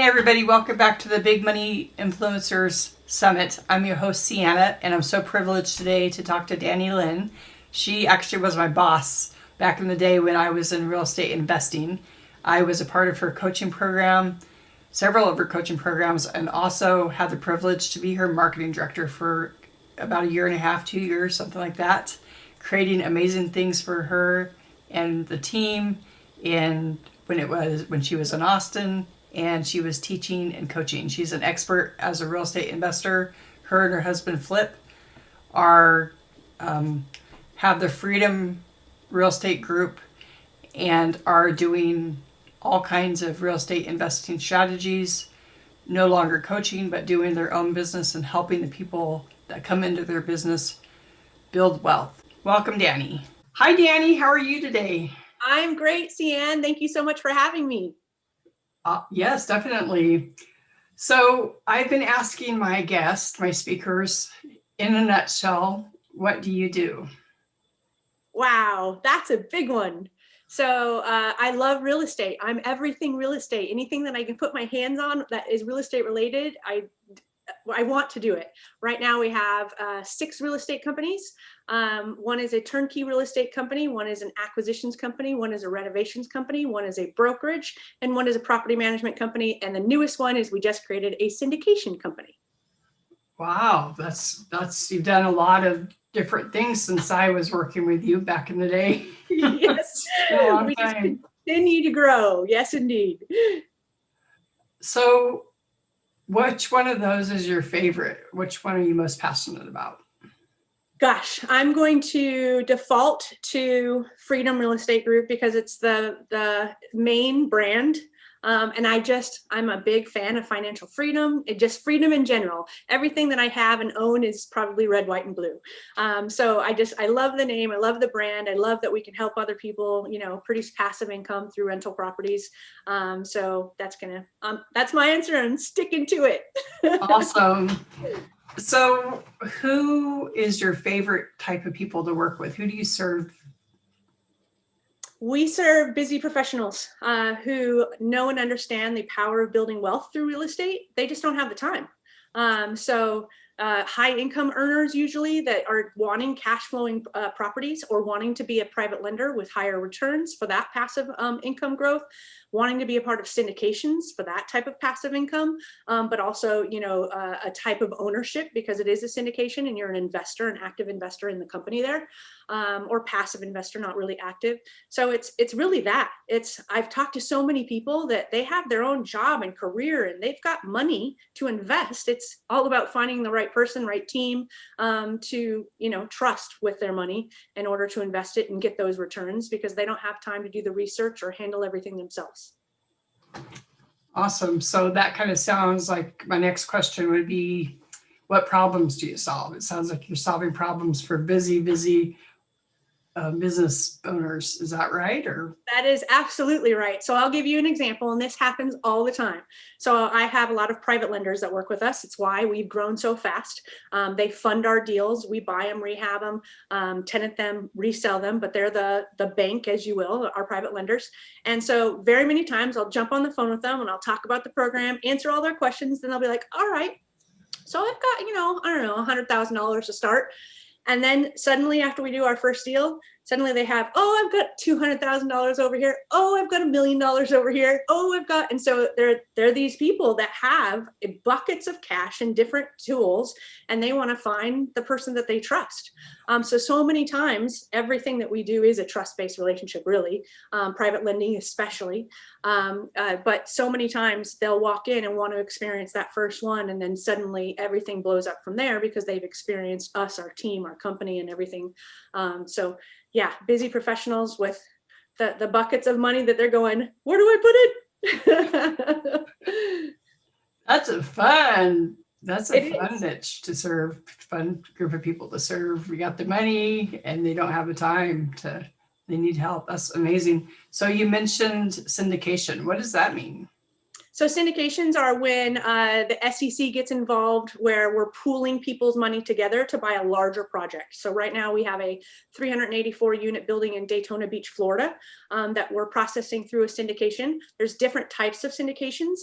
everybody. Welcome back to the Big Money Influencers Summit. I'm your host, Ceanne, and I'm so privileged today to talk to Dani Lynn. She actually was my boss back in the day when I was in real estate investing. I was a part of her coaching program, several of her coaching programs, and also had the privilege to be her marketing director for about a year and a half, 2 years, something like that, creating amazing things for her and the team. And when she was in Austin, and she was teaching and coaching. She's an expert as a real estate investor. Her and her husband Flip are have the Freedom Real Estate Group and are doing all kinds of real estate investing strategies. No longer coaching, but doing their own business and helping the people that come into their business build wealth. Welcome, Dani. Hi, Dani. How are you today? I'm great, Ceanne. Thank you so much for having me. Yes, definitely. So I've been asking my guests, my speakers, in a nutshell, what do you do? Wow, that's a big one. So I love real estate. I'm everything real estate. Anything that I can put my hands on that is real estate related, I want to do it. Right now we have 6 real estate companies. One is a turnkey real estate company, one is an acquisitions company, one is a renovations company, one is a brokerage, and one is a property management company. And the newest one is we just created a syndication company. Wow, that's you've done a lot of different things since I was working with you back in the day. Yes, we just continue to grow. Yes, indeed. So which one of those is your favorite? Which one are you most passionate about? Gosh, I'm going to default to Freedom Real Estate Group because it's the main brand. And I'm a big fan of financial freedom, just freedom in general. Everything that I have and own is probably red, white, and blue. So I love the name. I love the brand. I love that we can help other people, produce passive income through rental properties. So that's my answer. I'm sticking to it. Awesome. So who is your favorite type of people to work with? Who do you serve? We serve busy professionals who know and understand the power of building wealth through real estate. They just don't have the time. So high income earners usually that are wanting cash flowing properties or wanting to be a private lender with higher returns for that passive income growth, wanting to be a part of syndications for that type of passive income, but also, a type of ownership because it is a syndication and you're an investor, an active investor in the company there, or passive investor, not really active. So it's really that. I've talked to so many people that they have their own job and career and they've got money to invest. It's all about finding the right person, right team to, trust with their money in order to invest it and get those returns because they don't have time to do the research or handle everything themselves. Awesome. So that kind of sounds like my next question would be, what problems do you solve? It sounds like you're solving problems for busy business owners. Is that right? Or that is absolutely right. So I'll give you an example, and this happens all the time. So I have a lot of private lenders that work with us. It's why we've grown so fast. They fund our deals. We buy them, rehab them, tenant them, resell them, but they're the bank, as you will, our private lenders. And so very many times I'll jump on the phone with them and I'll talk about the program, answer all their questions. Then they'll be like, all right, so I've got, I don't know, $100,000 to start. And then suddenly after we do our first deal, suddenly they have, oh, I've got $200,000 over here. Oh, I've got $1 million over here. Oh, and so they're these people that have buckets of cash and different tools, and they want to find the person that they trust. So many times, everything that we do is a trust-based relationship, really, private lending especially. But so many times they'll walk in and want to experience that first one, and then suddenly everything blows up from there because they've experienced us, our team, our company, and everything. So yeah, busy professionals with the buckets of money that they're going, where do I put it? That's a fun niche to serve, fun group of people to serve. We got the money and they don't have the time they need help. That's amazing. So you mentioned syndication. What does that mean? So syndications are when the SEC gets involved, where we're pooling people's money together to buy a larger project. So right now we have a 384 unit building in Daytona Beach, Florida, that we're processing through a syndication. There's different types of syndications.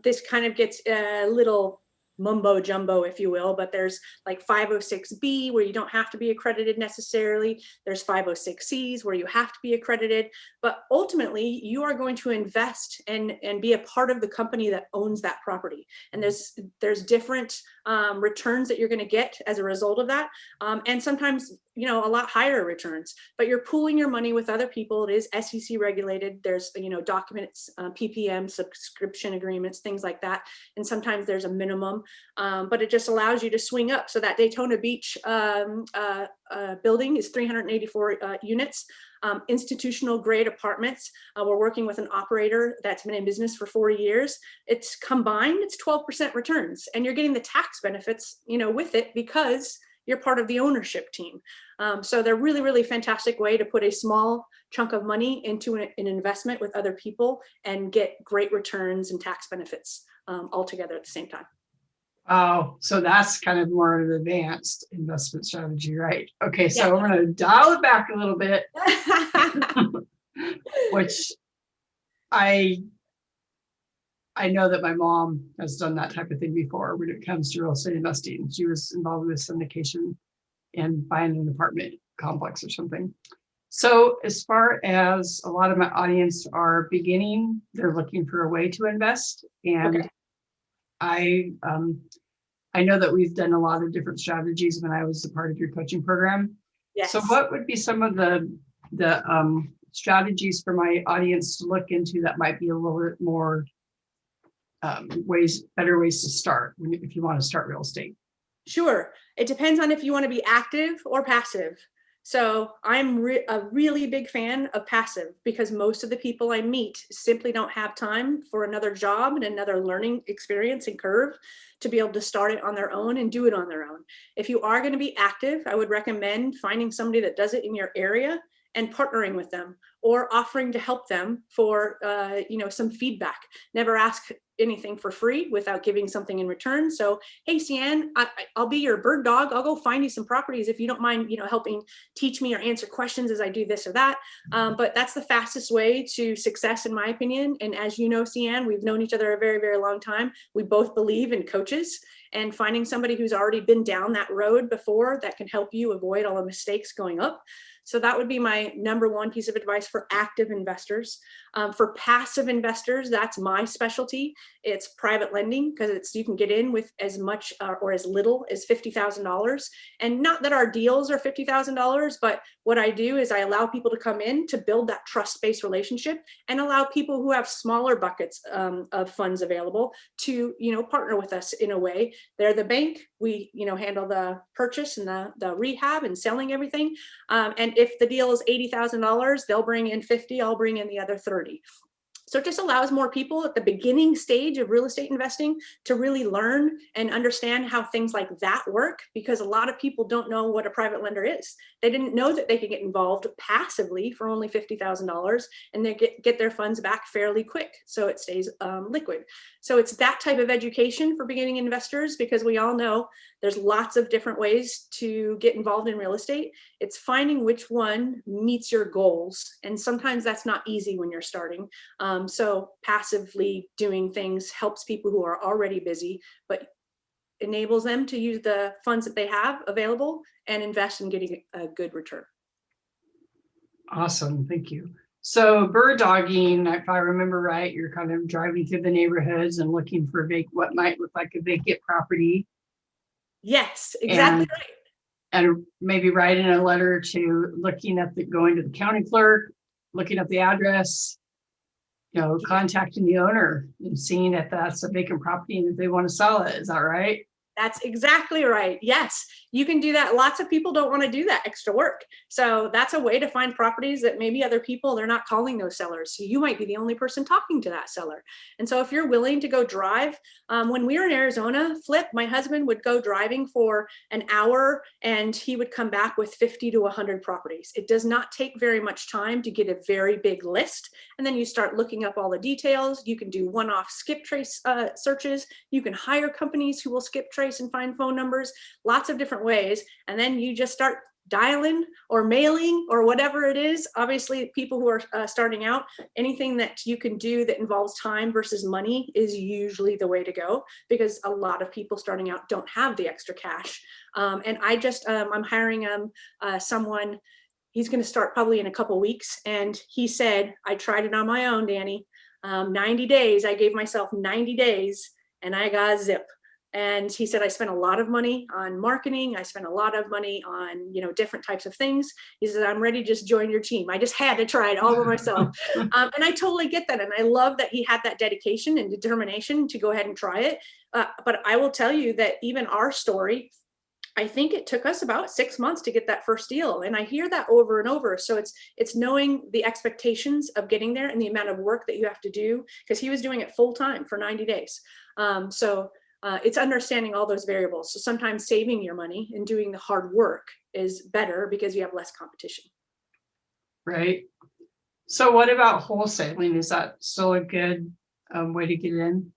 This kind of gets a little mumbo jumbo, if you will, but there's like 506B where you don't have to be accredited necessarily. There's 506Cs where you have to be accredited, but ultimately you are going to invest and be a part of the company that owns that property. And there's different returns that you're going to get as a result of that. And sometimes, a lot higher returns, but you're pooling your money with other people. It is SEC regulated. There's, documents, PPM, subscription agreements, things like that. And sometimes there's a minimum, but it just allows you to swing up. So that Daytona Beach building is 384 units, institutional grade apartments. We're working with an operator that's been in business for 40 years. It's combined, it's 12% returns, and you're getting the tax benefits, with it, because you're part of the ownership team. So they're really, really fantastic way to put a small chunk of money into an investment with other people and get great returns and tax benefits all together at the same time. Oh, so that's kind of more of an advanced investment strategy, right? Okay, so I'm going to dial it back a little bit, which I know that my mom has done that type of thing before when it comes to real estate investing. She was involved with syndication and buying an apartment complex or something. So as far as a lot of my audience are beginning, they're looking for a way to invest. And I know that we've done a lot of different strategies when I was a part of your coaching program. Yes. So what would be some of the strategies for my audience to look into that might be a little bit more better ways to start if you want to start real estate? Sure. It depends on if you want to be active or passive. So I'm a really big fan of passive, because most of the people I meet simply don't have time for another job and another learning experience and curve to be able to start it on their own and do it on their own. If you are going to be active, I would recommend finding somebody that does it in your area and partnering with them, or offering to help them for some feedback. Never ask anything for free without giving something in return. So, hey, Ceanne, I'll be your bird dog. I'll go find you some properties if you don't mind, helping teach me or answer questions as I do this or that. But that's the fastest way to success, in my opinion. And as you know, Ceanne, we've known each other a very, very long time. We both believe in coaches, and finding somebody who's already been down that road before that can help you avoid all the mistakes going up. So that would be my number one piece of advice for active investors. For passive investors, that's my specialty. It's private lending, because you can get in with as much or as little as $50,000. And not that our deals are $50,000, but what I do is I allow people to come in to build that trust-based relationship, and allow people who have smaller buckets of funds available to, partner with us in a way. They're the bank. We, handle the purchase and the rehab and selling everything. And if the deal is $80,000, they'll bring in 50, I'll bring in the other 30. So it just allows more people at the beginning stage of real estate investing to really learn and understand how things like that work, because a lot of people don't know what a private lender is. They didn't know that they could get involved passively for only $50,000 and they get their funds back fairly quick. So it stays liquid. So it's that type of education for beginning investors, because we all know there's lots of different ways to get involved in real estate. It's finding which one meets your goals. And sometimes that's not easy when you're starting. So passively doing things helps people who are already busy, but enables them to use the funds that they have available and invest in getting a good return. Awesome. Thank you. So bird dogging, if I remember right, you're kind of driving through the neighborhoods and looking for what might look like a vacant property. Yes, exactly right. And maybe writing a letter going to the county clerk, looking up the address, contacting the owner and seeing if that's a vacant property and if they want to sell it. Is that right? That's exactly right. Yes, you can do that. Lots of people don't want to do that extra work. So that's a way to find properties that maybe other people, they're not calling those sellers. So you might be the only person talking to that seller. And so if you're willing to go drive, when we were in Arizona, Flip, my husband would go driving for an hour and he would come back with 50 to 100 properties. It does not take very much time to get a very big list. And then you start looking up all the details. You can do one-off skip trace searches. You can hire companies who will skip trace and find phone numbers, lots of different ways. And then you just start dialing or mailing or whatever it is. Obviously, people who are starting out, anything that you can do that involves time versus money is usually the way to go, because a lot of people starting out don't have the extra cash. And I'm hiring someone. He's going to start probably in a couple weeks. And he said, I tried it on my own, Dani. 90 days. I gave myself 90 days and I got a zip. And he said, I spent a lot of money on marketing. I spent a lot of money on, different types of things. He said, I'm ready to just join your team. I just had to try it all by myself. And I totally get that. And I love that he had that dedication and determination to go ahead and try it. But I will tell you that even our story, I think it took us about 6 months to get that first deal. And I hear that over and over. So it's knowing the expectations of getting there and the amount of work that you have to do, because he was doing it full time for 90 days. It's understanding all those variables. So sometimes saving your money and doing the hard work is better because you have less competition. Right. So what about wholesaling? Is that still a good way to get in?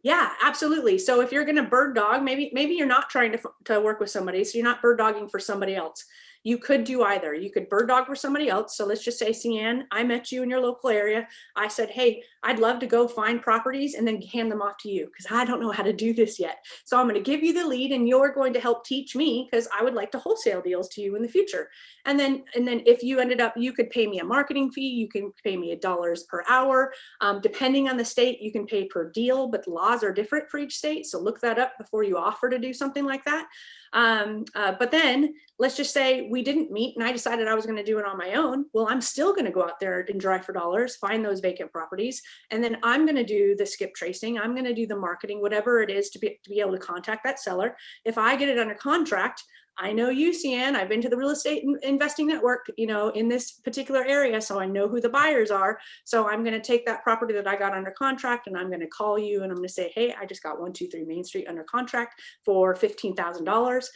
Yeah, absolutely. So if you're going to bird dog, maybe you're not trying to work with somebody, so you're not bird dogging for somebody else. You could do either. You could bird dog for somebody else. So let's just say, Ceanne, I met you in your local area. I said, hey, I'd love to go find properties and then hand them off to you because I don't know how to do this yet. So I'm going to give you the lead and you're going to help teach me because I would like to wholesale deals to you in the future. And then if you ended up, you could pay me a marketing fee. You can pay me $1 per hour. Depending on the state, you can pay per deal, but the laws are different for each state. So look that up before you offer to do something like that. But then let's just say we didn't meet and I decided I was going to do it on my own. Well, I'm still going to go out there and drive for dollars, find those vacant properties. And then I'm going to do the skip tracing. I'm going to do the marketing, whatever it is to be able to contact that seller. If I get it under contract, I know you, Ceanne, I've been to the real estate investing network, in this particular area. So I know who the buyers are. So I'm going to take that property that I got under contract and I'm going to call you and I'm going to say, hey, I just got 123 Main Street under contract for $15,000.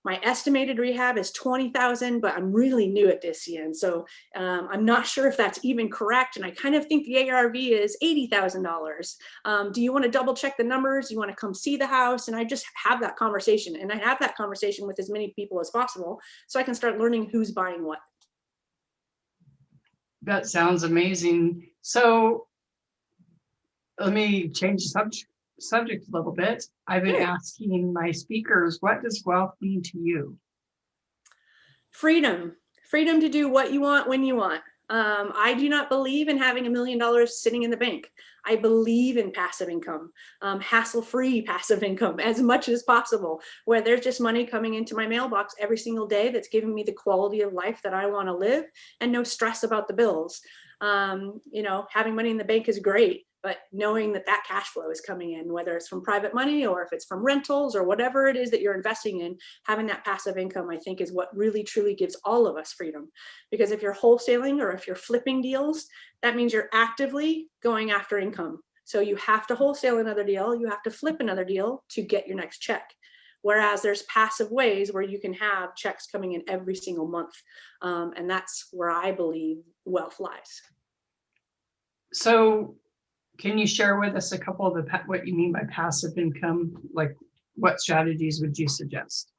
My estimated rehab is 20,000, but I'm really new at this, Ceanne. So I'm not sure if that's even correct. And I kind of think the ARV is $80,000. Do you want to double check the numbers? You want to come see the house? And I just have that conversation, and I have that conversation with as many people as possible so I can start learning who's buying what. That sounds amazing. So let me change the subject a little bit. I've been asking my speakers, what does wealth mean to you? Freedom to do what you want when you want. I do not believe in having $1 million sitting in the bank. I believe in passive income, hassle-free passive income as much as possible, where there's just money coming into my mailbox every single day that's giving me the quality of life that I want to live and no stress about the bills. Having money in the bank is great, but knowing that cash flow is coming in, whether it's from private money or if it's from rentals or whatever it is that you're investing in, having that passive income, I think, is what really truly gives all of us freedom. Because if you're wholesaling or if you're flipping deals, that means you're actively going after income. So you have to wholesale another deal, you have to flip another deal to get your next check. Whereas there's passive ways where you can have checks coming in every single month. And that's where I believe wealth lies. So can you share with us a couple of what you mean by passive income? Like what strategies would you suggest?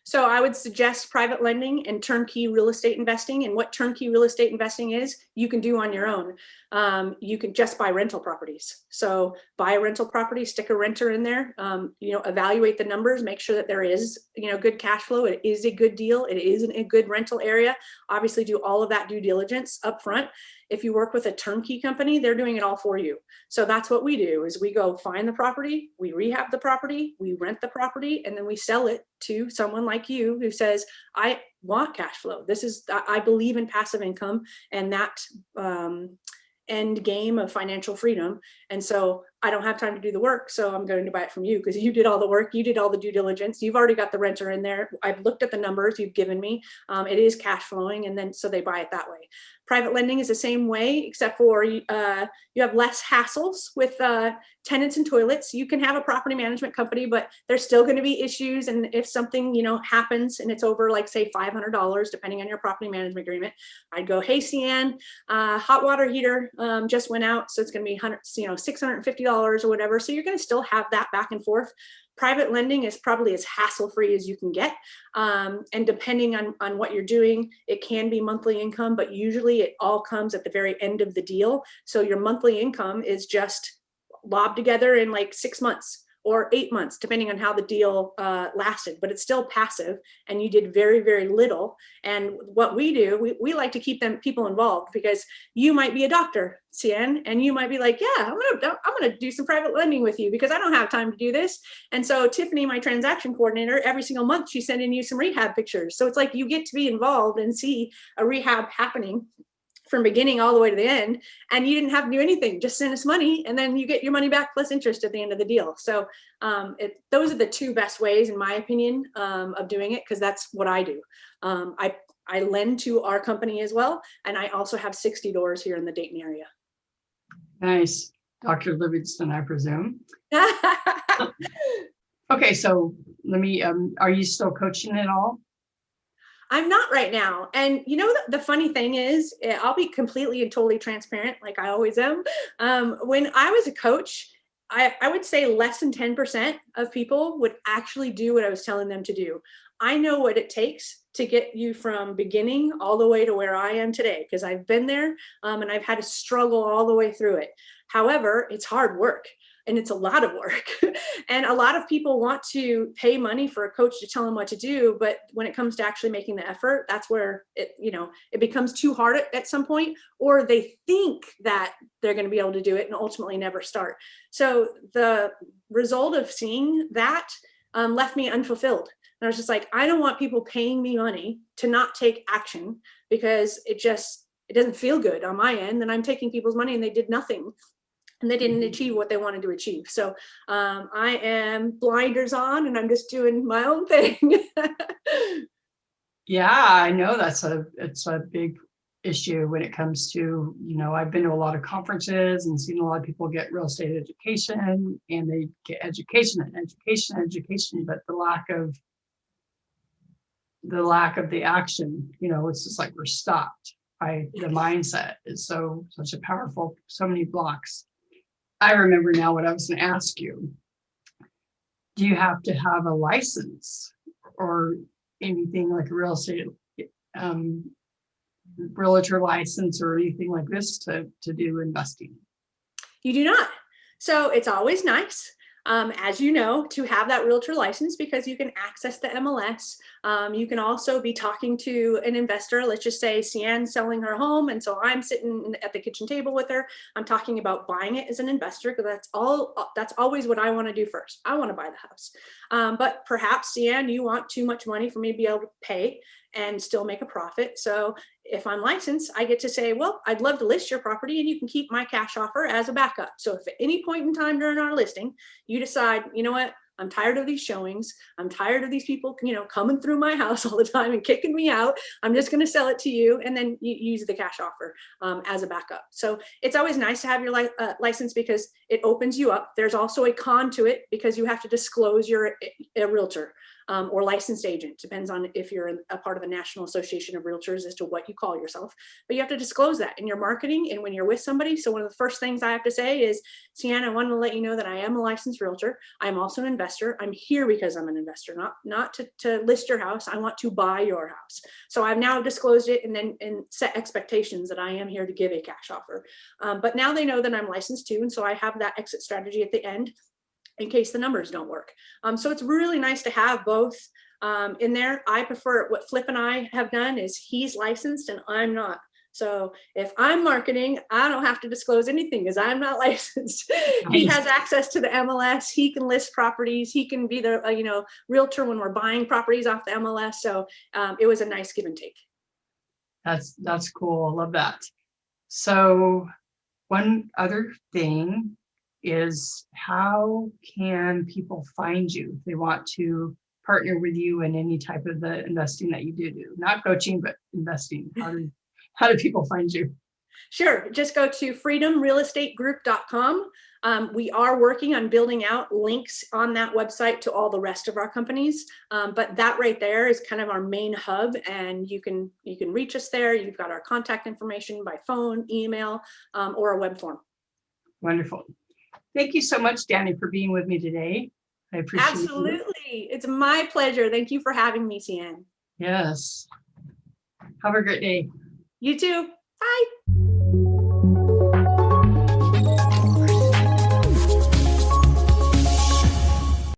So I would suggest private lending and turnkey real estate investing. And what turnkey real estate investing is, you can do on your own. You can just buy rental properties. So buy a rental property, stick a renter in there, evaluate the numbers, make sure that there is, good cash flow. It is a good deal. It is in a good rental area. Obviously do all of that due diligence up front. If you work with a turnkey company, they're doing it all for you. So that's what we do, is we go find the property, we rehab the property, we rent the property, and then we sell it to someone like you who says, I want cash flow. I believe in passive income and that end game of financial freedom. And so I don't have time to do the work, so I'm going to buy it from you because you did all the work, you did all the due diligence, you've already got the renter in there. I've looked at the numbers you've given me. It is cash flowing, and then so they buy it that way. Private lending is the same way, except for you have less hassles with tenants and toilets. You can have a property management company, but there's still going to be issues. And if something, happens and it's over, like say $500, depending on your property management agreement, I'd go, hey, Ceanne, hot water heater just went out, so it's going to be $650 or whatever. So you're going to still have that back and forth. Private lending is probably as hassle-free as you can get. And depending on what you're doing, it can be monthly income, but usually it all comes at the very end of the deal. So your monthly income is just lobbed together in like 6 months or 8 months, depending on how the deal lasted, but it's still passive and you did very, very little. And what we do, we like to keep people involved, because you might be a doctor, Ceanne, and you might be like, yeah, I'm gonna do some private lending with you because I don't have time to do this. And so Tiffany, my transaction coordinator, every single month she's sending you some rehab pictures. So it's like you get to be involved and see a rehab happening from beginning all the way to the end, and you didn't have to do anything, just send us money, and then you get your money back plus interest at the end of the deal. So those are the two best ways, in my opinion, of doing it, because that's what I do. I lend to our company as well, and I also have 60 doors here in the Dayton area. Nice. Dr. Livingston, I presume. Okay, so let me, are you still coaching at all? I'm not right now. And the funny thing is, I'll be completely and totally transparent, like I always am. When I was a coach, I would say less than 10% of people would actually do what I was telling them to do. I know what it takes to get you from beginning all the way to where I am today, because I've been there and I've had to struggle all the way through it. However, it's hard work. And it's a lot of work. And a lot of people want to pay money for a coach to tell them what to do. But when it comes to actually making the effort, that's where it becomes too hard at some point, or they think that they're going to be able to do it and ultimately never start. So the result of seeing that left me unfulfilled. And I was just like, I don't want people paying me money to not take action, because it doesn't feel good on my end. And I'm taking people's money and they did nothing. And they didn't achieve what they wanted to achieve. So I am blinders on and I'm just doing my own thing. Yeah, I know it's a big issue when it comes to, I've been to a lot of conferences and seen a lot of people get real estate education, and they get education, but the lack of the action, it's just like we're stopped by the mindset. Is such a powerful, so many blocks. I remember now what I was going to ask you. Do you have to have a license or anything like a real estate realtor license or anything like this to do investing? You do not. So it's always nice, as you know, to have that realtor license, because you can access the MLS. You can also be talking to an investor. Let's just say Ceanne's selling her home, and so I'm sitting at the kitchen table with her. I'm talking about buying it as an investor, because that's always what I want to do first. I want to buy the house. But perhaps, Ceanne, you want too much money for me to be able to pay and still make a profit. So if I'm licensed, I get to say, well, I'd love to list your property and you can keep my cash offer as a backup. So if at any point in time during our listing, you decide, you know what, I'm tired of these showings, I'm tired of these people, coming through my house all the time and kicking me out, I'm just going to sell it to you. And then you use the cash offer as a backup. So it's always nice to have your license, because it opens you up. There's also a con to it, because you have to disclose you're a realtor. Or licensed agent, depends on if you're a part of the National Association of Realtors as to what you call yourself. But you have to disclose that in your marketing and when you're with somebody. So one of the first things I have to say is, Ceanne, I wanted to let you know that I am a licensed realtor. I'm also an investor. I'm here because I'm an investor, not to list your house. I want to buy your house. So I've now disclosed it and set expectations that I am here to give a cash offer. But now they know that I'm licensed too. And so I have that exit strategy at the end, in case the numbers don't work. So it's really nice to have both in there. I prefer what Flip and I have done is he's licensed and I'm not. So if I'm marketing, I don't have to disclose anything because I'm not licensed. Nice. He has access to the MLS. He can list properties. He can be the realtor when we're buying properties off the MLS. So it was a nice give and take. That's cool. I love that. So one other thing is how can people find you if they want to partner with you in any type of the investing that you do? Not coaching, but investing. How do people find you? Sure. Just go to freedomrealestategroup.com. We are working on building out links on that website to all the rest of our companies. But that right there is kind of our main hub, and you can reach us there. You've got our contact information by phone, email, or a web form. Wonderful. Thank you so much, Dani, for being with me today. I appreciate it. Absolutely. It's my pleasure. Thank you for having me, Ceanne. Yes. Have a great day. You too. Bye.